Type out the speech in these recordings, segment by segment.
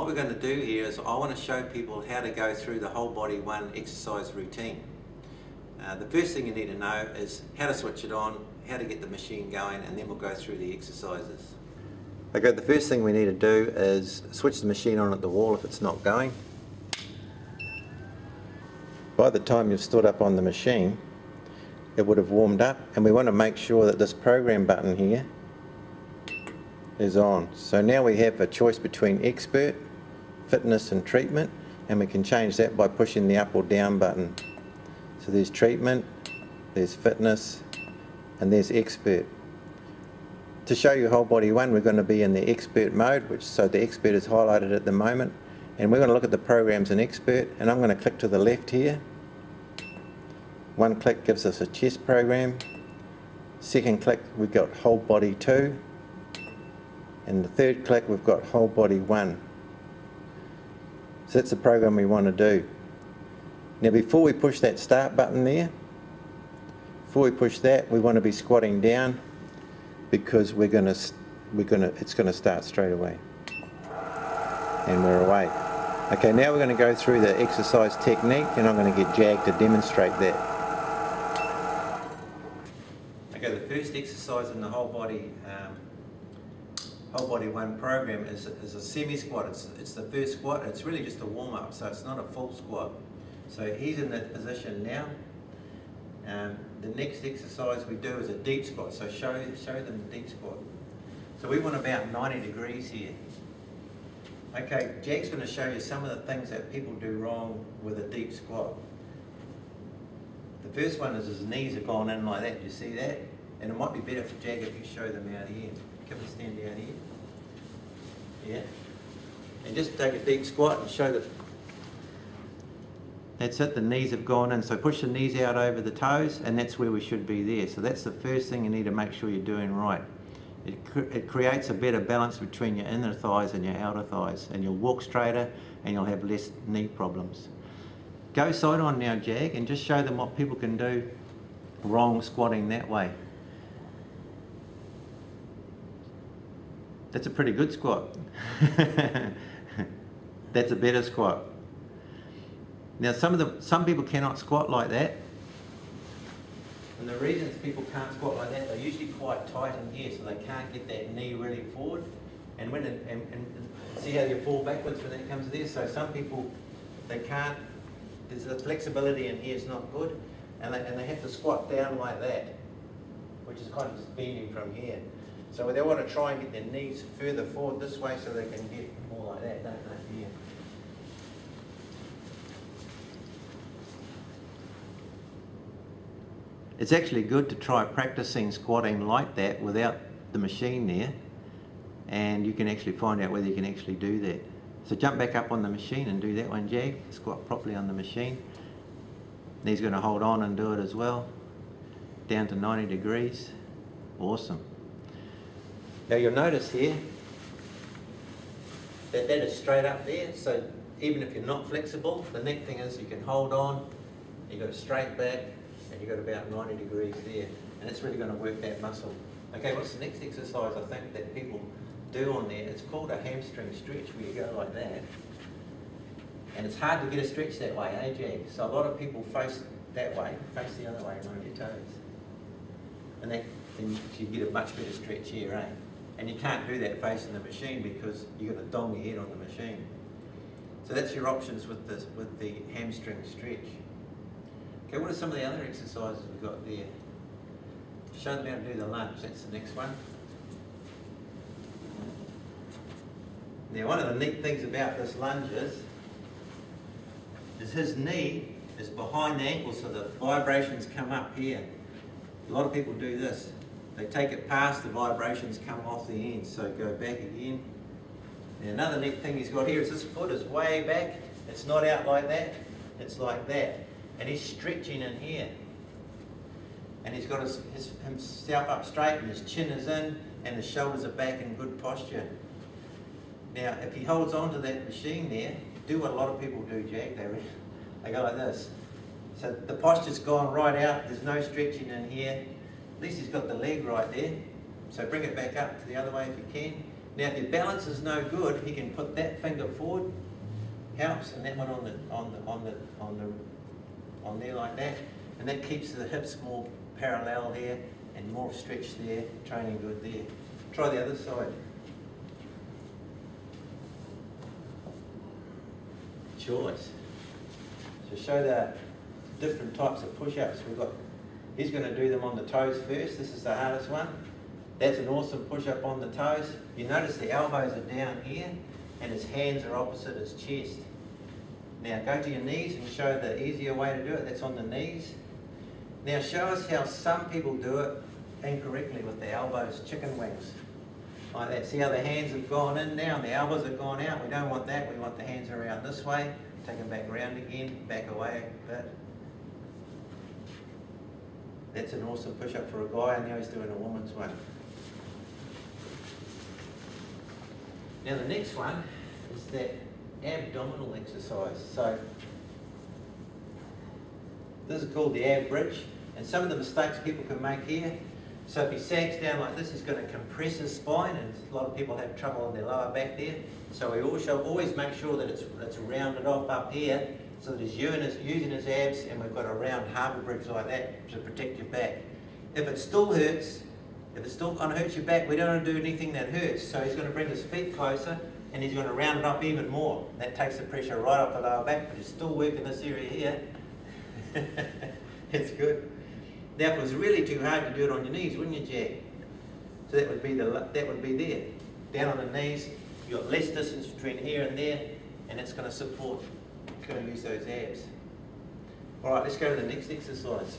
what we're going to do here is I want to show people how to go through the whole body one exercise routine. The first thing you need to know is how to switch it on, how to get the machine going, and then we'll go through the exercises. Okay, the first thing we need to do is switch the machine on at the wall if it's not going. By the time you've stood up on the machine, it would have warmed up, and we want to make sure that this program button here is on. So now we have a choice between expert, fitness and treatment, and we can change that by pushing the up or down button. So there's treatment, there's fitness, and there's expert. To show you whole body one, we're going to be in the expert mode, so the expert is highlighted at the moment, and we're going to look at the programs in expert, and I'm going to click to the left here. One click gives us a chest program. Second click, we've got whole body 2. And the third click, we've got whole body 1. So that's the program we want to do. Now before we push that start button there, before we push that, we want to be squatting down because it's going to start straight away. And we're away. Okay, now we're going to go through the exercise technique, and I'm going to get Jag to demonstrate that. Okay, the first exercise in the whole body one program is a semi-squat. It's the first squat. It's really just a warm-up, so it's not a full squat. So he's in that position now. The next exercise we do is a deep squat. So show them the deep squat. So we want about 90 degrees here. Okay, Jag's going to show you some of the things that people do wrong with a deep squat. The first one is his knees have gone in like that. Do you see that? And it might be better for Jag if you show them out here. Come and stand down here. Yeah. And just take a deep squat and show the... That's it, the knees have gone in. So push the knees out over the toes, and that's where we should be there. So that's the first thing you need to make sure you're doing right. It creates a better balance between your inner thighs and your outer thighs, and you'll walk straighter and you'll have less knee problems. Go side on now, Jag, and just show them what people can do wrong squatting that way. That's a pretty good squat. That's a better squat. Now some people cannot squat like that. And the reasons people can't squat like that, they're usually quite tight in here, so they can't get that knee really forward. And see how you fall backwards when that comes there? So some people, they can't, there's the flexibility in here is not good, and they have to squat down like that, which is kind of just bending from here. So they want to try and get their knees further forward this way so they can get more like that, don't they? Here. It's actually good to try practicing squatting like that without the machine there, and you can actually find out whether you can actually do that. So jump back up on the machine and do that one, Jag. Squat properly on the machine. And he's going to hold on and do it as well. Down to 90 degrees. Awesome. Now you'll notice here that is straight up there, so even if you're not flexible, the neat thing is you can hold on, you've got a straight back, and you've got about 90 degrees there, and it's really going to work that muscle. Okay, what's the next exercise I think that people do on there? It's called a hamstring stretch, where you go like that, and it's hard to get a stretch that way, eh, Jag? So a lot of people face that way, face the other way, and on your toes, and then you get a much better stretch here, eh? And you can't do that facing the machine because you've got to dong your head on the machine. So that's your options with the hamstring stretch. Okay, what are some of the other exercises we've got there? Show them how to do the lunge, that's the next one. Now one of the neat things about this lunge is his knee is behind the ankle, so the vibrations come up here. A lot of people do this. They take it past, the vibrations come off the end, so go back again. Now another neat thing he's got here is his foot is way back. It's not out like that, it's like that. And he's stretching in here. And he's got himself up straight, and his chin is in, and his shoulders are back in good posture. Now if he holds on to that machine there, do what a lot of people do, Jag, they go like this. So the posture's gone right out, there's no stretching in here. At least he's got the leg right there. So bring it back up to the other way if you can. Now if your balance is no good, he can put that finger forward helps, and that one on there like that, and that keeps the hips more parallel there and more stretch there, training good there. Try the other side. Choice. So show the different types of push-ups. He's going to do them on the toes first. This is the hardest one. That's an awesome push-up on the toes. You notice the elbows are down here and his hands are opposite his chest. Now go to your knees and show the easier way to do it. That's on the knees. Now show us how some people do it incorrectly with the elbows, chicken wings. Like that. See how the hands have gone in now and the elbows have gone out? We don't want that. We want the hands around this way. Take them back around again, back away a bit. That's an awesome push-up for a guy, and now he's doing a woman's one. Now the next one is that abdominal exercise. So this is called the ab bridge, and some of the mistakes people can make here. So if he sags down like this, he's going to compress his spine, and a lot of people have trouble on their lower back there. So we always make sure that it's rounded off up here, so that he's using his abs, and we've got a round harbour bridge like that to protect your back. If it still hurts, if it's still going to hurt your back, we don't want to do anything that hurts. So he's going to bring his feet closer, and he's going to round it up even more. That takes the pressure right off the lower back, but he's still working this area here. It's good. Now, if it was really too hard to do it on your knees, wouldn't you, Jack? So that would be there. Down on the knees, you've got less distance between here and there, and it's going to support. It's going to use those abs. All right, let's go to the next exercise.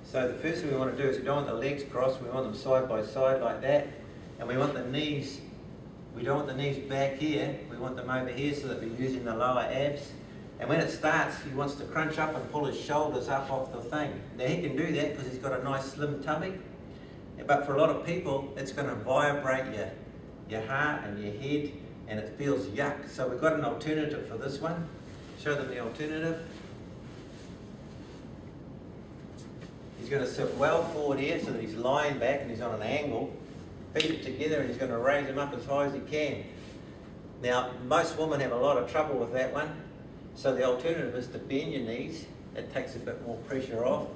So the first thing we want to do is we don't want the legs crossed. We want them side by side like that, and we want the knees. We don't want the knees back here. We want them over here so that we're using the lower abs. And when it starts, he wants to crunch up and pull his shoulders up off the thing. Now he can do that because he's got a nice slim tummy. But for a lot of people, it's going to vibrate your heart and your head, and it feels yuck. So we've got an alternative for this one. Show them the alternative. He's going to sit well forward here so that he's lying back and he's on an angle. Feet it together, and he's going to raise him up as high as he can. Now, most women have a lot of trouble with that one. So the alternative is to bend your knees. It takes a bit more pressure off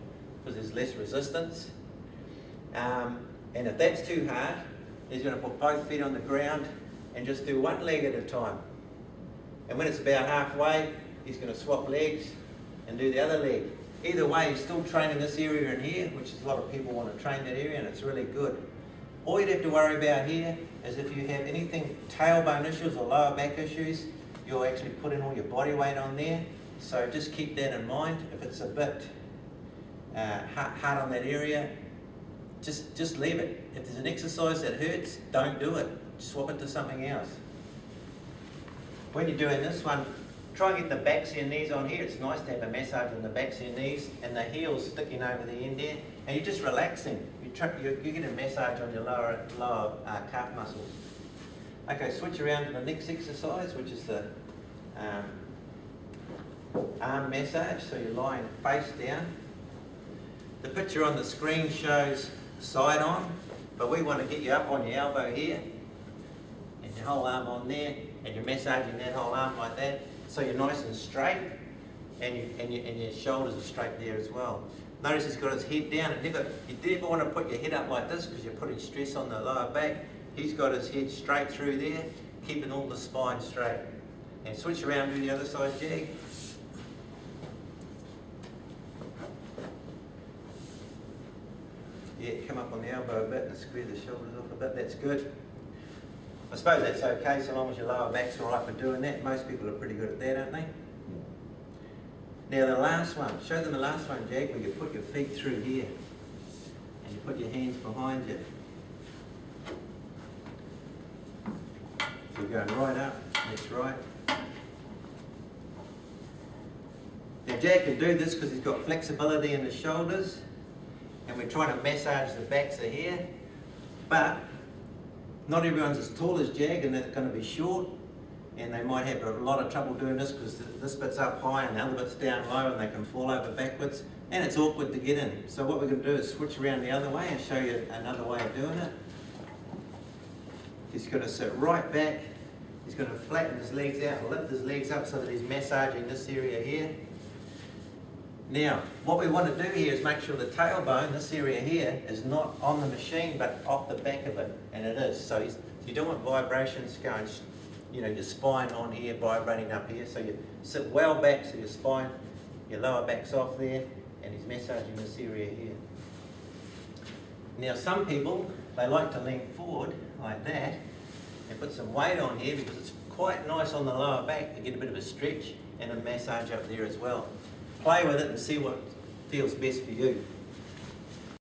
because there's less resistance. And if that's too hard, he's going to put both feet on the ground and just do one leg at a time. And when it's about halfway, he's going to swap legs and do the other leg. Either way, he's still training this area in here, which is a lot of people want to train that area, and it's really good. All you'd have to worry about here is if you have anything, tailbone issues or lower back issues, you'll actually put in all your body weight on there. So just keep that in mind. If it's a bit hard on that area, just leave it. If there's an exercise that hurts, don't do it. Swap it to something else. When you're doing this one, try and get the backs of your knees on here. It's nice to have a massage on the backs of your knees and the heels sticking over the end there. And you're just relaxing. You get a massage on your lower calf muscles. Okay, switch around to the next exercise, which is the arm massage. So you're lying face down. The picture on the screen shows side on, but we want to get you up on your elbow here, and your whole arm on there, and you're massaging that whole arm like that, so you're nice and straight, and your shoulders are straight there as well. Notice he's got his head down. You never want to put your head up like this because you're putting stress on the lower back. He's got his head straight through there, keeping all the spine straight. And switch around to the other side, Jag. Yeah, come up on the elbow a bit and square the shoulders off a bit. That's good. I suppose that's okay so long as your lower back's all right for doing that. Most people are pretty good at that, aren't they? Now the last one. Show them the last one, Jag, where you put your feet through here. And you put your hands behind you. So you're going right up. That's right. Now Jag can do this because he's got flexibility in the shoulders. And we're trying to massage the backs of here, but not everyone's as tall as Jag, and they're going to be short, and they might have a lot of trouble doing this because this bit's up high and the other bit's down low, and they can fall over backwards, and it's awkward to get in. So what we're going to do is switch around the other way and show you another way of doing it. He's going to sit right back He's going to flatten his legs out and lift his legs up so that he's massaging this area here. Now, what we want to do here is make sure the tailbone, this area here, is not on the machine but off the back of it, and it is. So you don't want vibrations going, you know, your spine on here, vibrating up here. So you sit well back so your spine, your lower back's off there, and he's massaging this area here. Now, some people, they like to lean forward like that and put some weight on here because it's quite nice on the lower back to get a bit of a stretch and a massage up there as well. Play with it and see what feels best for you.